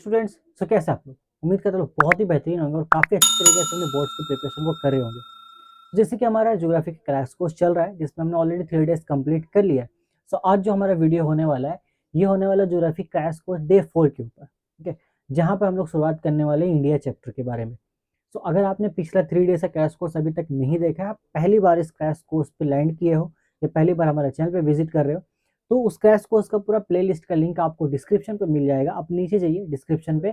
Students, सो कैसे आप लोग? उम्मीद करता हूँ बहुत ही बेहतरीन होंगे और काफ़ी अच्छे तरीके से अपने बोर्ड्स की प्रिपरेशन को कर रहे होंगे। जैसे कि हमारा ज्योग्राफी का क्रैश कोर्स चल रहा है जिसमें हमने ऑलरेडी 3 डेज कंप्लीट कर लिया है। सो आज जो हमारा वीडियो होने वाला है, ये होने वाला ज्योग्राफी क्रैश कोर्स डे 4 के ऊपर, ठीक है, जहाँ पर हम लोग शुरुआत करने वाले हैं इंडिया चैप्टर के बारे में। सो अगर आपने पिछला 3 डेज का क्रैश कोर्स अभी तक नहीं देखा है, आप पहली बार इस क्रैश कोर्स पे लैंड किए हो या पहली बार हमारे चैनल पे विजिट कर रहे हो, तो उस क्रैश कोर्स का पूरा प्लेलिस्ट का लिंक आपको डिस्क्रिप्शन पे मिल जाएगा। आप नीचे जाइए, डिस्क्रिप्शन पे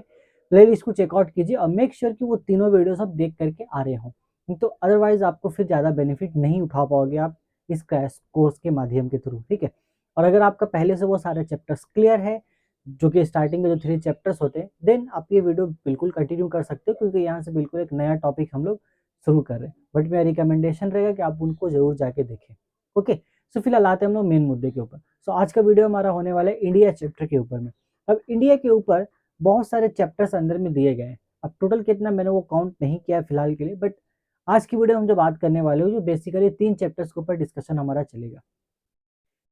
प्लेलिस्ट को चेकआउट कीजिए और मेक श्योर कि वो तीनों वीडियोस आप देख करके आ रहे हों, तो अदरवाइज आपको फिर ज़्यादा बेनिफिट नहीं उठा पाओगे आप इस क्रैश कोर्स के माध्यम के थ्रू, ठीक है। और अगर आपका पहले से वो सारे चैप्टर्स क्लियर है, जो कि स्टार्टिंग के जो 3 चैप्टर्स होते हैं, देन आप ये वीडियो बिल्कुल कंटिन्यू कर सकते हो, क्योंकि यहाँ से बिल्कुल एक नया टॉपिक हम लोग शुरू कर रहे हैं। बट मेरा रिकमेंडेशन रहेगा कि आप उनको जरूर जाके देखें। ओके, सो फिलहाल आते हैं हम लोग मेन मुद्दे के ऊपर। सो आज का वीडियो हमारा होने वाला है इंडिया चैप्टर के ऊपर में। अब इंडिया के ऊपर बहुत सारे चैप्टर्स अंदर में दिए गए हैं। अब टोटल कितना मैंने वो काउंट नहीं किया फिलहाल के लिए, बट आज की वीडियो हम जो बात करने वाले हो, जो बेसिकली 3 चैप्टर्स के ऊपर डिस्कशन हमारा चलेगा।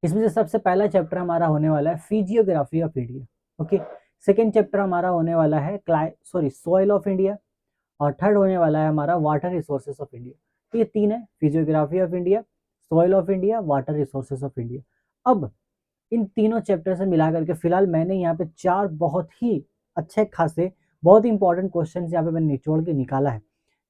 इसमें से सबसे पहला चैप्टर हमारा होने वाला है physiography of India. Okay, second chapter हमारा होने वाला है सॉइल ऑफ इंडिया, और थर्ड होने वाला है हमारा वाटर रिसोर्सेज ऑफ इंडिया। तो ये 3 है, physiography of India, soil of India, water resources of India. अब इन तीनों चैप्टर से मिला करके फिलहाल मैंने यहाँ पे 4 बहुत ही अच्छे खासे बहुत ही इंपॉर्टेंट क्वेश्चन यहाँ पे मैंने निचोड़ के निकाला है,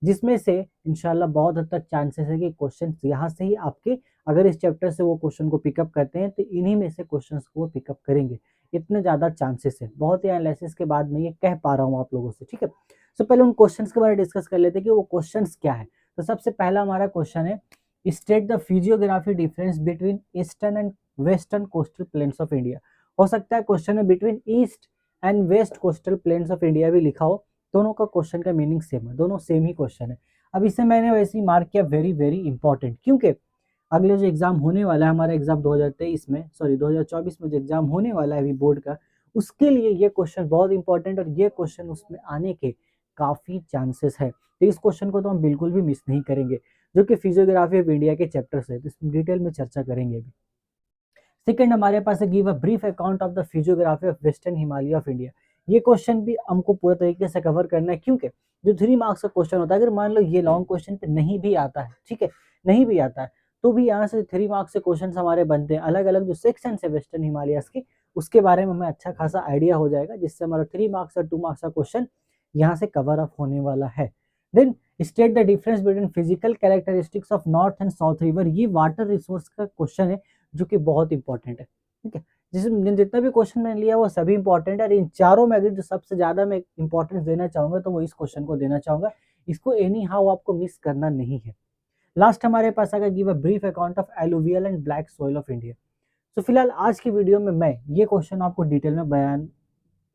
जिसमें से इंशाल्लाह बहुत हद तक चांसेस है कि क्वेश्चन यहाँ से ही आपके, अगर इस चैप्टर से वो क्वेश्चन को पिकअप करते हैं तो इन्हीं में से क्वेश्चन को वो पिकअप करेंगे। इतने ज़्यादा चांसेस है, बहुत ही एनालिसिस के बाद मैं ये कह पा रहा हूँ आप लोगों से, ठीक है। सो पहले उन क्वेश्चंस के बारे में डिस्कस कर लेते हैं कि वो क्वेश्चंस क्या है। तो सबसे पहला हमारा क्वेश्चन है, state the physiography difference between eastern and western coastal plains of India. हो सकता है क्वेश्चन में between east and west coastal plains of India भी लिखा हो, दोनों का क्वेश्चन का मीनिंग सेम है, दोनों सेम ही क्वेश्चन है। अब इसे मैंने वैसे ही मार्क किया वेरी वेरी इंपॉर्टेंट, क्योंकि अगले जो एग्जाम होने वाला है हमारा एग्जाम 2024 में जो एग्जाम होने वाला है अभी बोर्ड का, उसके लिए ये क्वेश्चन बहुत इंपॉर्टेंट और ये क्वेश्चन उसमें आने के काफी चांसेस है। तो इस क्वेश्चन को तो हम बिल्कुल भी मिस नहीं करेंगे, जो कि फिजियोग्राफी ऑफ इंडिया के चैप्टर से, तो इसमें डिटेल में चर्चा करेंगे अभी। सेकंड हमारे पास है, give a brief account of the physiography of western Himalaya of India. ये क्वेश्चन भी हमको पूरा तरीके से कवर करना है, क्योंकि जो 3 मार्क्स का क्वेश्चन होता है, अगर मान लो ये लॉन्ग क्वेश्चन पे नहीं भी आता है, ठीक है, नहीं भी आता है, तो भी यहाँ से 3 मार्क्स से क्वेश्चन हमारे बनते हैं। अलग अलग जो सेक्शन है वेस्टर्न हिमालयस के, उसके बारे में हमें अच्छा खासा आइडिया हो जाएगा, जिससे हमारा 3 मार्क्स और 2 मार्क्स का क्वेश्चन यहाँ से कवर अप होने वाला है। Then state the difference between physical characteristics of north and south river. ये वाटर रिसोर्स का क्वेश्चन है, जो कि बहुत इंपॉर्टेंट है, ठीक है। जितना भी क्वेश्चन मैंने लिया वो सभी इंपॉर्टेंट है। इन चारों में अगर जो सबसे ज्यादा मैं इंपॉर्टेंस देना चाहूंगा तो वो इस क्वेश्चन को देना चाहूंगा। इसको एनी हाउ आपको मिस करना नहीं है। लास्ट हमारे पास अगर give a brief account of alluvial and black soil of India. तो फिलहाल आज की वीडियो में मैं ये क्वेश्चन आपको डिटेल में बयान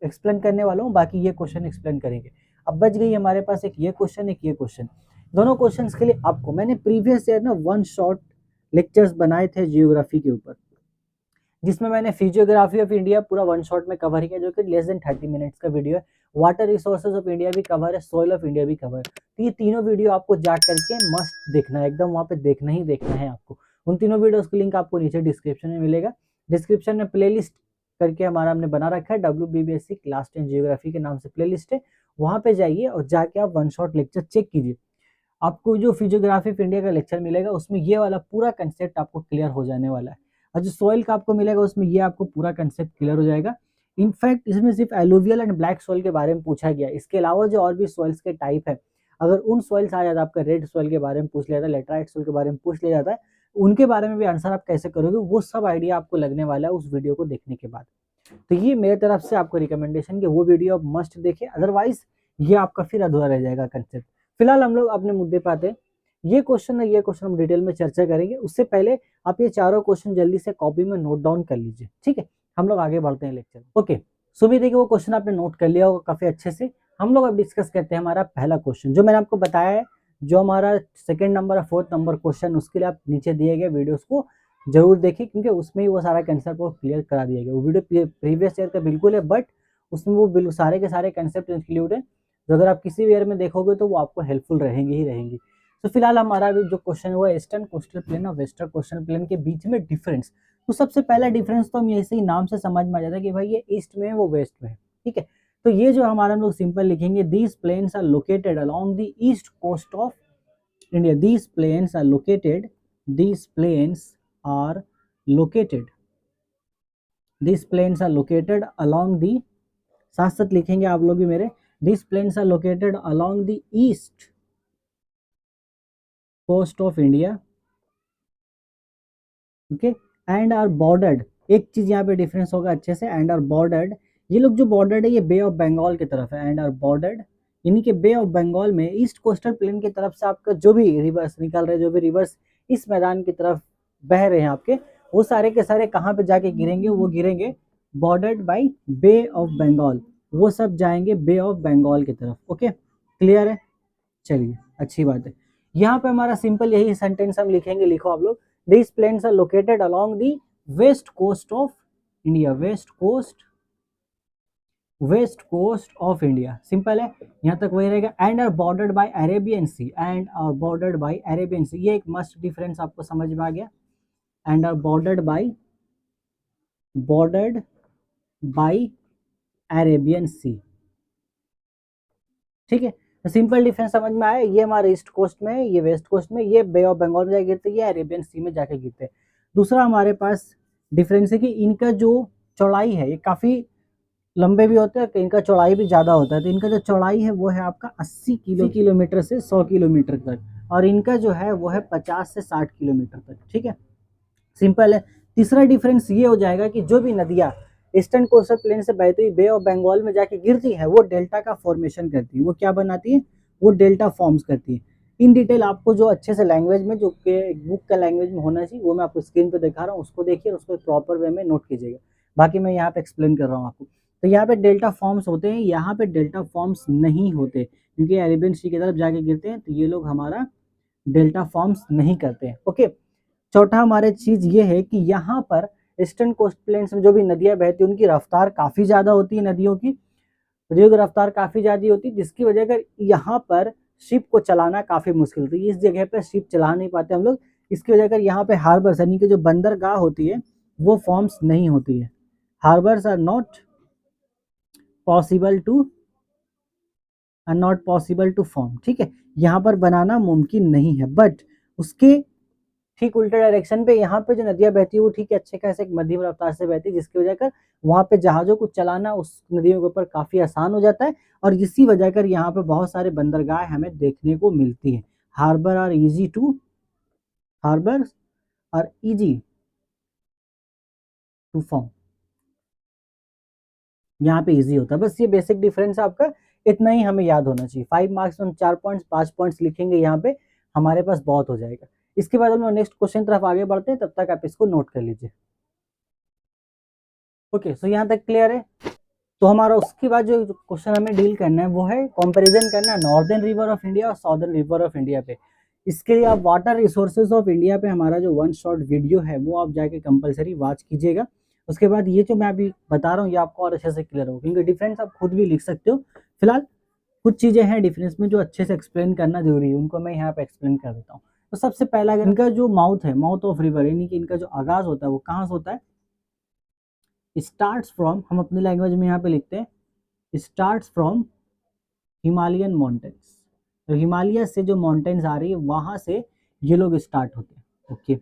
एक्सप्लेन करने वाला हूँ, बाकी ये क्वेश्चन एक्सप्लेन करेंगे। अब बच गई हमारे पास एक ये क्वेश्चन, एक ये क्वेश्चन। दोनों क्वेश्चन के लिए आपको मैंने प्रीवियस ईयर ना 1 शॉर्ट लेक्चर्स बनाए थे जियोग्राफी के ऊपर, जिसमें मैंने फिजियोग्राफी ऑफ इंडिया पूरा 1 शॉट में कवर किया, जो कि लेस देन 30 मिनट्स का वीडियो है। वाटर रिसोर्सेज ऑफ इंडिया भी कवर है, सॉइल ऑफ इंडिया भी कवर है। तो ये तीनों वीडियो आपको जा करके मस्ट देखना है, एकदम वहाँ पे देखना ही देखना है आपको। उन तीनों वीडियोस का लिंक आपको नीचे डिस्क्रिप्शन में मिलेगा। डिस्क्रिप्शन में प्लेलिस्ट करके हमारा हमने बना रखा है, WBBSC क्लास 10 जियोग्राफी के नाम से प्लेलिस्ट है। वहाँ पे जाइए और जाके आप 1 शॉट लेक्चर चेक कीजिए। आपको जो फिजियोग्राफी ऑफ इंडिया का लेक्चर मिलेगा उसमें ये वाला पूरा कंसेप्ट आपको क्लियर हो जाने वाला है, और जो सॉइल का आपको मिलेगा उसमें ये आपको पूरा कंसेप्ट क्लियर हो जाएगा। इनफैक्ट इसमें सिर्फ एलुवियल एंड ब्लैक सॉइल के बारे में पूछा गया, इसके अलावा जो और भी सॉइल्स के टाइप है, अगर उन सॉइल्स आ जाता, आपका रेड सॉइल के बारे में पूछ लिया जाता है, लेटराइट सॉइल के बारे में पूछ लिया जाता है, उनके बारे में भी आंसर आप कैसे करोगे, वो सब आइडिया आपको लगने वाला है उस वीडियो को देखने के बाद। तो ये मेरे तरफ से आपको रिकमेंडेशन कि वो वीडियो आप मस्ट देखें, अदरवाइज ये आपका फिर अधूरा रह जाएगा कंसेप्ट। फिलहाल हम लोग अपने मुद्दे पे आते हैं। ये क्वेश्चन हम डिटेल में चर्चा करेंगे, उससे पहले आप ये चारों क्वेश्चन जल्दी से कॉपी में नोट डाउन कर लीजिए, ठीक है। हम लोग आगे बढ़ते हैं लेक्चर। ओके, सो भी देखिए वो क्वेश्चन आपने नोट कर लिया होगा काफी अच्छे से। हम लोग अब डिस्कस करते हैं हमारा पहला क्वेश्चन, जो मैंने आपको बताया है, जो हमारा 2nd नंबर और 4th नंबर क्वेश्चन, उसके लिए आप नीचे दिए गए वीडियोस को जरूर देखिए, क्योंकि उसमें ही वो सारा कंसेप्ट को क्लियर करा दिया गया। वो वीडियो प्रीवियस ईयर का बिल्कुल है, बट उसमें वो बिल्कुल सारे के सारे कंसेप्ट इंक्लूड है, जो अगर आप किसी भी ईयर में देखोगे तो वो आपको हेल्पफुल रहेंगी ही रहेंगी। तो फिलहाल हमारा भी जो क्वेश्चन हुआ ईस्टर्न कोस्टल प्लेन और वेस्टर्न कोस्टल प्लेन के बीच में डिफरेंस। तो सबसे पहला डिफरेंस तो हम ऐसे ही नाम से समझ में आ जाता है कि भाई ये ईस्ट में है, वो वेस्ट में है, ठीक है। तो ये जो हमारा हम लोग सिंपल लिखेंगे, these plains are located along the east coast of India. These plains are located, these plains are located, these plains are located along the, साथ साथ लिखेंगे आप लोग भी मेरे, these plains are located along the east coast of India, okay, and are bordered, एक चीज यहाँ पे डिफरेंस होगा अच्छे से, and are bordered, ये लोग जो बॉर्डर्ड है ये बे ऑफ बंगाल की तरफ है, एंड आर बॉर्डर्ड, यानी कि बे ऑफ बंगाल में ईस्ट कोस्टल प्लेन की तरफ से आपका जो भी रिवर्स निकल रहे, जो भी रिवर्स इस मैदान की तरफ बह रहे हैं आपके, वो सारे के सारे कहाँ पे जाके गिरेंगे, वो गिरेंगे bordered by bay of Bengal, वो सब जाएंगे बे ऑफ बंगाल की तरफ। ओके, क्लियर है? चलिए, अच्छी बात है। यहाँ पे हमारा सिंपल यही सेंटेंस हम लिखेंगे, लिखो आप लोग, this plains are located along the west coast of India, west coast of India, simple है, यहाँ तक वही रहेगा। And are bordered by Arabian sea, and are bordered by Arabian sea, ये एक मस्ट डिफरेंस आपको समझ में आ गया। And are bordered by Arabian sea, ठीक है, तो सिंपल डिफरेंस समझ में आया। ये हमारे ईस्ट कोस्ट में है, ये वेस्ट कोस्ट में, ये बे ऑफ बंगाल में जाके गिरते, ये अरेबियन सी में जाके गिरते। दूसरा हमारे पास डिफरेंस है कि इनका जो चौड़ाई है ये काफ़ी लंबे भी होते हैं, इनका चौड़ाई भी ज़्यादा होता है, तो इनका जो चौड़ाई है वो है आपका 80 किलोमीटर से 100 किलोमीटर तक, और इनका जो है वो है 50 से 60 किलोमीटर तक, ठीक है, सिंपल है। तीसरा डिफरेंस ये हो जाएगा कि जो भी नदियाँ ईस्टर्न कोस्टल प्लेन से बहती हुई बे ऑफ बंगाल में जाके गिरती है, वो डेल्टा का फॉर्मेशन करती है, वो क्या बनाती है, वो डेल्टा फॉर्म्स करती है। इन डिटेल आपको जो अच्छे से लैंग्वेज में, जो के बुक का लैंग्वेज में होना चाहिए, वो मैं आपको स्क्रीन पे दिखा रहा हूँ, उसको देखिए, उसको प्रॉपर वे में नोट कीजिएगा, बाकी मैं यहाँ पे एक्सप्लेन कर रहा हूँ आपको। तो यहाँ पे डेल्टा फॉर्म्स होते हैं, यहाँ पे डेल्टा फॉर्म्स नहीं होते, क्योंकि अरेबियन सी की तरफ जाके गिरते हैं, तो ये लोग हमारा डेल्टा फॉर्म्स नहीं करते हैं। ओके, चौथा हमारे चीज ये है कि यहाँ पर ईस्टर्न कोस्ट प्लेन्स में जो भी नदियाँ बहती हैं, उनकी रफ्तार काफ़ी ज़्यादा होती है, नदियों की रफ्तार काफ़ी ज़्यादा होती है, जिसकी वजह कर यहाँ पर शिप को चलाना काफ़ी मुश्किल होती है। इस जगह पर शिप चला नहीं पाते हम लोग, इसकी वजह कर यहाँ पे हार्बर्स यानी कि जो बंदरगाह होती है वो फॉर्म्स नहीं होती है, harbours are not possible to form, ठीक है, यहाँ पर बनाना मुमकिन नहीं है। बट उसके ठीक उल्टे डायरेक्शन पे यहाँ पे जो नदियाँ बहती है वो ठीक है अच्छे खासे एक मध्यम रफ्तार से बहती है, जिसकी वजह कर वहाँ पे जहाज़ों को चलाना उस नदियों के ऊपर काफ़ी आसान हो जाता है, और इसी वजह कर यहाँ पे बहुत सारे बंदरगाह हमें देखने को मिलती है। Harbour are easy to form, यहाँ पे इजी होता है। बस ये बेसिक डिफरेंस आपका इतना ही हमें याद होना चाहिए। 5 मार्क्स में हम 4 पॉइंट्स 5 पॉइंट्स लिखेंगे यहाँ पे, हमारे पास बहुत हो जाएगा। इसके बाद हम लोग नेक्स्ट क्वेश्चन तरफ आगे बढ़ते हैं, तब तक आप इसको नोट कर लीजिए। ओके, सो यहाँ तक क्लियर है। तो हमारा उसके बाद जो क्वेश्चन हमें डील करना है वो है कंपैरिजन करना नॉर्दर्न रिवर ऑफ इंडिया और साउदर्न रिवर ऑफ इंडिया पे। इसके लिए आप वाटर रिसोर्सेज ऑफ इंडिया पे हमारा जो 1 शॉर्ट वीडियो है वो आप जाके कंपलसरी वॉच कीजिएगा। उसके बाद ये जो मैं अभी बता रहा हूँ ये आपको और अच्छे से क्लियर हो, क्योंकि डिफरेंस आप खुद भी लिख सकते हो। फिलहाल कुछ चीज़ें हैं डिफरेंस में जो अच्छे से एक्सप्लेन करना जरूरी है, उनको मैं यहाँ पे एक्सप्लेन कर देता हूँ। तो सबसे पहला, इनका जो माउथ है, माउथ ऑफ रिवर, यानी कि इनका जो आगाज होता है वो कहाँ से होता है, स्टार्ट्स फ्रॉम, हम अपनी लैंग्वेज में यहाँ पे लिखते हैं, स्टार्ट्स फ्रॉम हिमालयन माउंटेन्स। तो हिमालय से जो माउंटेन्स आ रही है वहाँ से ये लोग स्टार्ट होते हैं। ओके,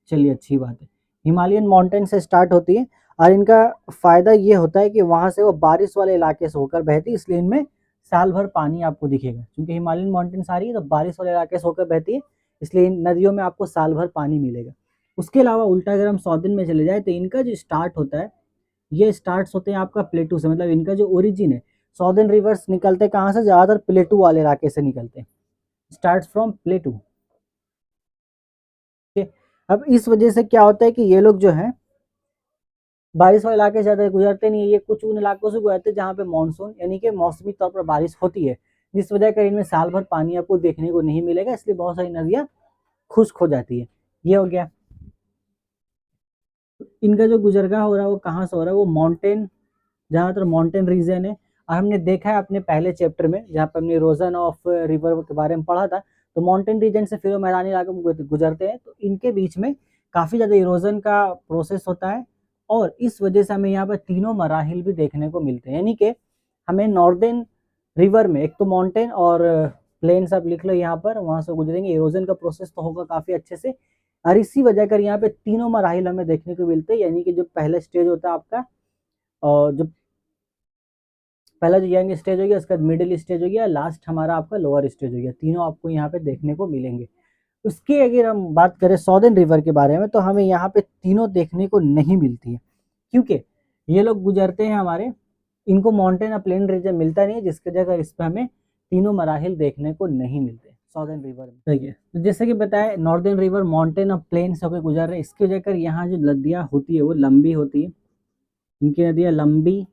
चलिए, अच्छी बात है, हिमालयन माउंटेन से स्टार्ट होती है, और इनका फ़ायदा ये होता है कि वहाँ से वो बारिश वाले इलाके से होकर बहती है, इसलिए इनमें साल भर पानी आपको दिखेगा, क्योंकि हिमालयन माउंटेन्स आ रही है तो बारिश वाले इलाके से होकर बहती है, इसलिए इन नदियों में आपको साल भर पानी मिलेगा। उसके अलावा उल्टा अगर हम साउदर्न में चले जाए तो इनका जो स्टार्ट होता है, ये स्टार्ट्स होते हैं आपका प्लेटू से, मतलब इनका जो ओरिजिन है, साउदर्न रिवर्स निकलते कहाँ से, ज़्यादातर प्लेटू वाले इलाके से निकलते हैं, स्टार्ट्स फ्रॉम प्लेटू। अब इस वजह से क्या होता है कि ये लोग जो है बारिश वाले इलाके से ज़्यादा गुजरते नहीं है, ये कुछ उन इलाकों से गुजरते हैं जहाँ पे मानसून यानी कि मौसमी तौर पर बारिश होती है, जिस वजह कर इनमें साल भर पानी आपको देखने को नहीं मिलेगा, इसलिए बहुत सारी नदियाँ खुश्क हो जाती है। ये हो गया। इनका जो गुजरगाह हो रहा है वो कहाँ से हो रहा है, वो माउंटेन, ज़्यादातर माउंटेन रीजन है। और हमने देखा है अपने पहले चैप्टर में जहाँ पर हमने इरोजन ऑफ रिवर के बारे में पढ़ा था, तो माउंटेन रीजन से फिर वो मैदानी इलाकों में गुजरते हैं, तो इनके बीच में काफ़ी ज़्यादा इरोजन का प्रोसेस होता है, और इस वजह से हमें यहाँ पर तीनों मराहिल भी देखने को मिलते हैं, यानी कि हमें नॉर्दर्न रिवर में एक तो माउंटेन और प्लेन्स आप लिख लो यहाँ पर, वहां से गुजरेंगे, इरोजन का प्रोसेस तो होगा काफी अच्छे से, और इसी वजह कर यहाँ पे तीनों मराहिल हमें देखने को मिलते हैं। यानी कि जो पहला स्टेज होता है आपका, और जो पहला जो यंग स्टेज हो गया, उसका मिडिल स्टेज हो गया, लास्ट हमारा आपका लोअर स्टेज हो गया, तीनों आपको यहाँ पे देखने को मिलेंगे। उसकी अगर हम बात करें सॉदर्न रिवर के बारे में, तो हमें यहाँ पे तीनों देखने को नहीं मिलती है, क्योंकि ये लोग गुजरते हैं हमारे, इनको माउंटेन या प्लेन रीजन मिलता नहीं है, जिसकी जगह इस पर हमें तीनों मराहिल देखने को नहीं मिलते सॉदर्न रिवर में। ठीक है, तो जैसे कि बताया नॉर्दर्न रिवर माउंटेन और प्लेन से होकर गुजर रहे हैं, इसकी वजह कर यहाँ जो नदियाँ होती है वो लंबी होती है, इनकी नदियाँ लंबी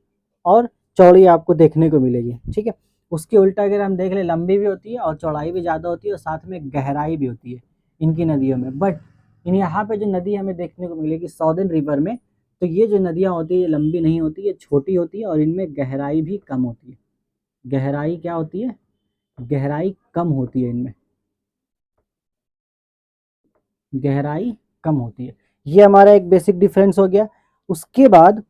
और चौड़ी आपको देखने को मिलेगी। ठीक है, उसके उल्टा अगर हम देख ले, लंबी भी होती है और चौड़ाई भी ज़्यादा होती है, और साथ में गहराई भी होती है इनकी नदियों में। बट इन यहाँ पे जो नदी हमें देखने को मिलेगी सॉदर्न रिवर में, तो ये जो नदियाँ होती है ये लंबी नहीं होती, ये छोटी होती है, और इनमें गहराई भी कम होती है। गहराई क्या होती है? गहराई कम होती है इनमें, गहराई कम होती है। ये हमारा एक बेसिक डिफरेंस हो गया। उसके बाद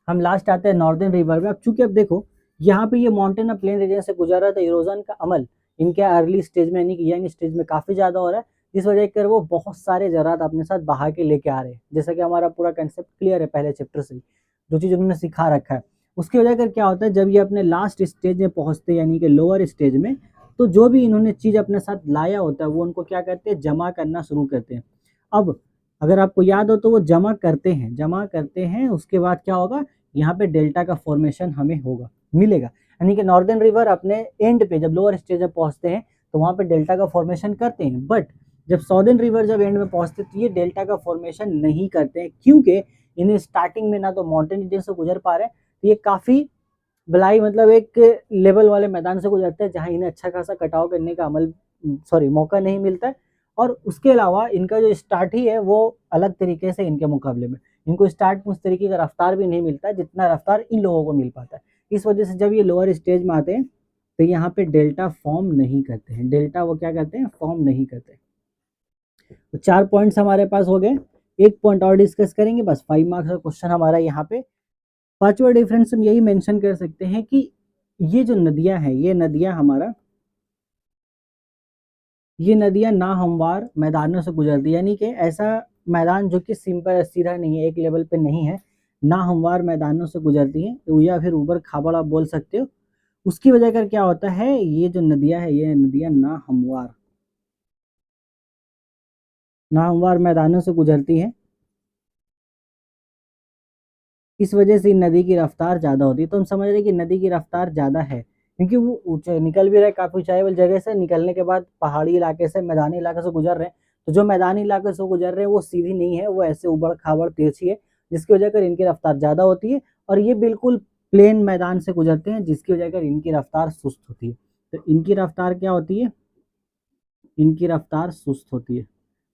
हम लास्ट आते हैं नॉर्दर्न रिवर में। अब चूंकि अब देखो यहाँ पे ये माउंटेन और प्लेन रीजन से गुजर रहा था, इरोजन का अमल इनके अर्ली स्टेज में यानी कि यंग स्टेज में काफी ज्यादा हो रहा है, जिस वजह कर वो बहुत सारे ज़रात अपने साथ बहा के लेके आ रहे हैं। जैसा कि हमारा पूरा कंसेप्ट क्लियर है पहले चैप्टर से, जो चीज़ उन्होंने सिखा रखा है। उसकी वजह कर क्या होता है, जब ये अपने लास्ट स्टेज में पहुंचते यानी कि लोअर स्टेज में, तो जो भी इन्होंने चीज़ अपने साथ लाया होता है वो उनको क्या करते हैं, जमा करना शुरू करते हैं। अब अगर आपको याद हो तो वो जमा करते हैं, उसके बाद क्या होगा, यहाँ पे डेल्टा का फॉर्मेशन हमें होगा, मिलेगा। यानी कि नॉर्दर्न रिवर अपने एंड पे जब लोअर स्टेज में पहुंचते हैं तो वहाँ पे डेल्टा का फॉर्मेशन करते हैं, बट जब सॉदर्न रिवर जब एंड में पहुंचते तो ये डेल्टा का फॉर्मेशन नहीं करते हैं, क्योंकि इन्हें स्टार्टिंग में ना तो माउंटेन रीजन से गुजर पा रहे हैं, तो ये काफ़ी बलाई मतलब एक लेवल वाले मैदान से गुजरते हैं, जहाँ इन्हें अच्छा खासा कटाव करने का मौका नहीं मिलता है। और उसके अलावा इनका जो स्टार्ट ही है वो अलग तरीके से इनके मुकाबले में, इनको स्टार्ट में उस तरीके का रफ्तार भी नहीं मिलता है जितना रफ्तार इन लोगों को मिल पाता है। इस वजह से जब ये लोअर स्टेज में आते हैं तो यहाँ पे डेल्टा फॉर्म नहीं करते हैं, डेल्टा वो क्या करते हैं, फॉर्म नहीं करते। तो 4 पॉइंट्स हमारे पास हो गए, एक पॉइंट और डिस्कस करेंगे, बस 5 मार्क्स का क्वेश्चन हमारा यहाँ पे। पांचवा डिफरेंस हम यही मेंशन कर सकते हैं कि ये जो नदियां हैं, ये नदियां ना हमवार मैदानों से गुजरती है, यानी कि ऐसा मैदान जो कि सिंपल सीधा नहीं है, एक लेवल पे नहीं है, ना हमवार मैदानों से गुजरती है, तो या फिर ऊबर खाबड़ आप बोल सकते हो। उसकी वजह कर क्या होता है, ये जो नदियां है ये नदियां ना हमवार मैदानों से गुजरती हैं, इस वजह से नदी की रफ्तार ज़्यादा होती है। तो हम समझ रहे हैं कि नदी की रफ्तार ज़्यादा है क्योंकि वो ऊंचे निकल भी रहे, काफ़ी ऊंचाई वाली जगह से निकलने के बाद पहाड़ी इलाके से मैदानी इलाके से गुजर रहे हैं। तो जो मैदानी इलाके से गुजर रहे हैं वो सीधी नहीं है, वो ऐसे उबड़ खाबड़ तिरछी है, जिसकी वजह कर इनकी रफ्तार ज़्यादा होती है। और ये बिल्कुल प्लेन मैदान से गुजरते हैं, जिसकी वजह कर इनकी रफ्तार सुस्त होती है। तो इनकी रफ्तार क्या होती है, इनकी रफ्तार सुस्त होती है।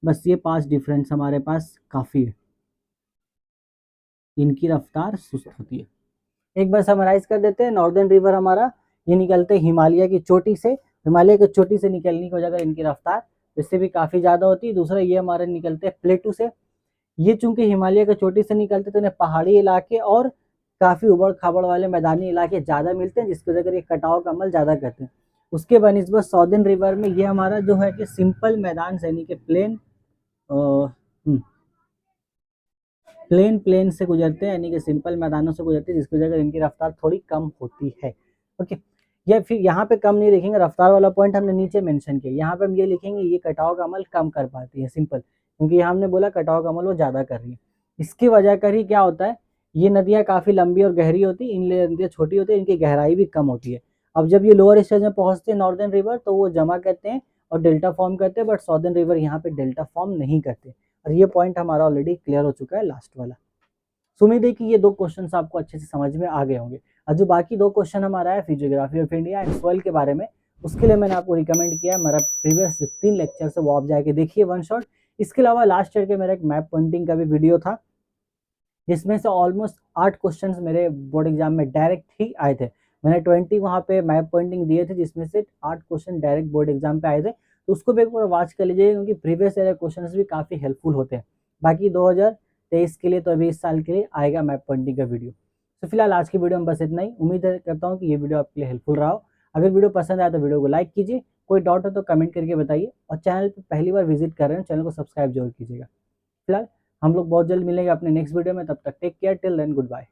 बस ये 5 डिफरेंस हमारे पास काफ़ी है, इनकी रफ्तार सुस्त होती है। एक बार समराइज कर देते हैं, नॉर्दर्न रिवर हमारा ये निकलते हैं हिमालय की चोटी से, हिमालय की चोटी से निकलने की वजह इनकी रफ्तार इससे भी काफ़ी ज़्यादा होती है। दूसरा ये हमारे निकलते हैं प्लेटू से, ये चूंकि हिमालय की चोटी से निकलते तो इन्हें पहाड़ी इलाके और काफ़ी उबड़ खाबड़ वाले मैदानी इलाके ज़्यादा मिलते हैं, जिसकी वजह ये कटाव का अमल ज़्यादा करते हैं। उसके बनस्बत सॉदर्न रिवर में ये हमारा जो है कि सिंपल मैदान से यानी कि प्लेन से गुजरते हैं, यानी कि सिंपल मैदानों से गुजरते हैं, जिसकी वजह से इनकी रफ्तार थोड़ी कम होती है। ओके, या फिर यहाँ पे कम नहीं लिखेंगे, रफ्तार वाला पॉइंट हमने नीचे मेंशन किया, यहाँ पे हम ये लिखेंगे ये कटाव का अमल कम कर पाती है, सिंपल, क्योंकि हमने बोला कटाव का अमल वो ज़्यादा कर रही है। इसकी वजह कर ही क्या होता है, ये नदियाँ काफ़ी लंबी और गहरी होती है, इन नदियाँ छोटी होती है, इनकी गहराई भी कम होती है। अब जब ये लोअर स्टेज में पहुँचते हैं नॉर्दर्न रिवर, तो वो जमा करते हैं और डेल्टा फॉर्म करते हैं, बट सॉदर्न रिवर यहाँ पे डेल्टा फॉर्म नहीं करते। और ये पॉइंट हमारा ऑलरेडी क्लियर हो चुका है लास्ट वाला। उम्मीद है कि ये 2 क्वेश्चंस आपको अच्छे से समझ में आ गए होंगे। और जो बाकी 2 क्वेश्चन हमारा है physiography of India and soil के बारे में, उसके लिए मैंने आपको रिकमेंड किया है मेरा प्रीवियस जो 3 लेक्चर है वो आप जाके देखिए वन शॉट। इसके अलावा लास्ट ईयर के मेरा एक मैप पॉइंटिंग का भी वीडियो था, जिसमें से ऑलमोस्ट 8 क्वेश्चन मेरे बोर्ड एग्जाम में डायरेक्ट ही आए थे। मैंने 20 वहाँ पे मैप पॉइंटिंग दिए थे, जिसमें से 8 क्वेश्चन डायरेक्ट बोर्ड एग्जाम पे आए थे। तो उसको भी एक बार वॉच कर लीजिएगा, क्योंकि प्रीवियस ईयर क्वेश्चन भी काफ़ी हेल्पफुल होते हैं। बाकी 2023 के लिए तो अभी इस साल के लिए आएगा मैप पॉइंटिंग का वीडियो। तो फिलहाल आज की वीडियो में बस इतना ही। उम्मीद करता हूँ कि ये वीडियो आपके लिए हेल्पफुल रहा हो। अगर वीडियो पसंद आया तो वीडियो को लाइक कीजिए, कोई डाउट हो तो कमेंट करके बताइए, और चैनल पर पहली बार विजिट कर रहे हैं चैनल को सब्सक्राइब जरूर कीजिएगा। फिलहाल हम लोग बहुत जल्द मिलेंगे अपने नेक्स्ट वीडियो में, तब तक take care, till then good bye.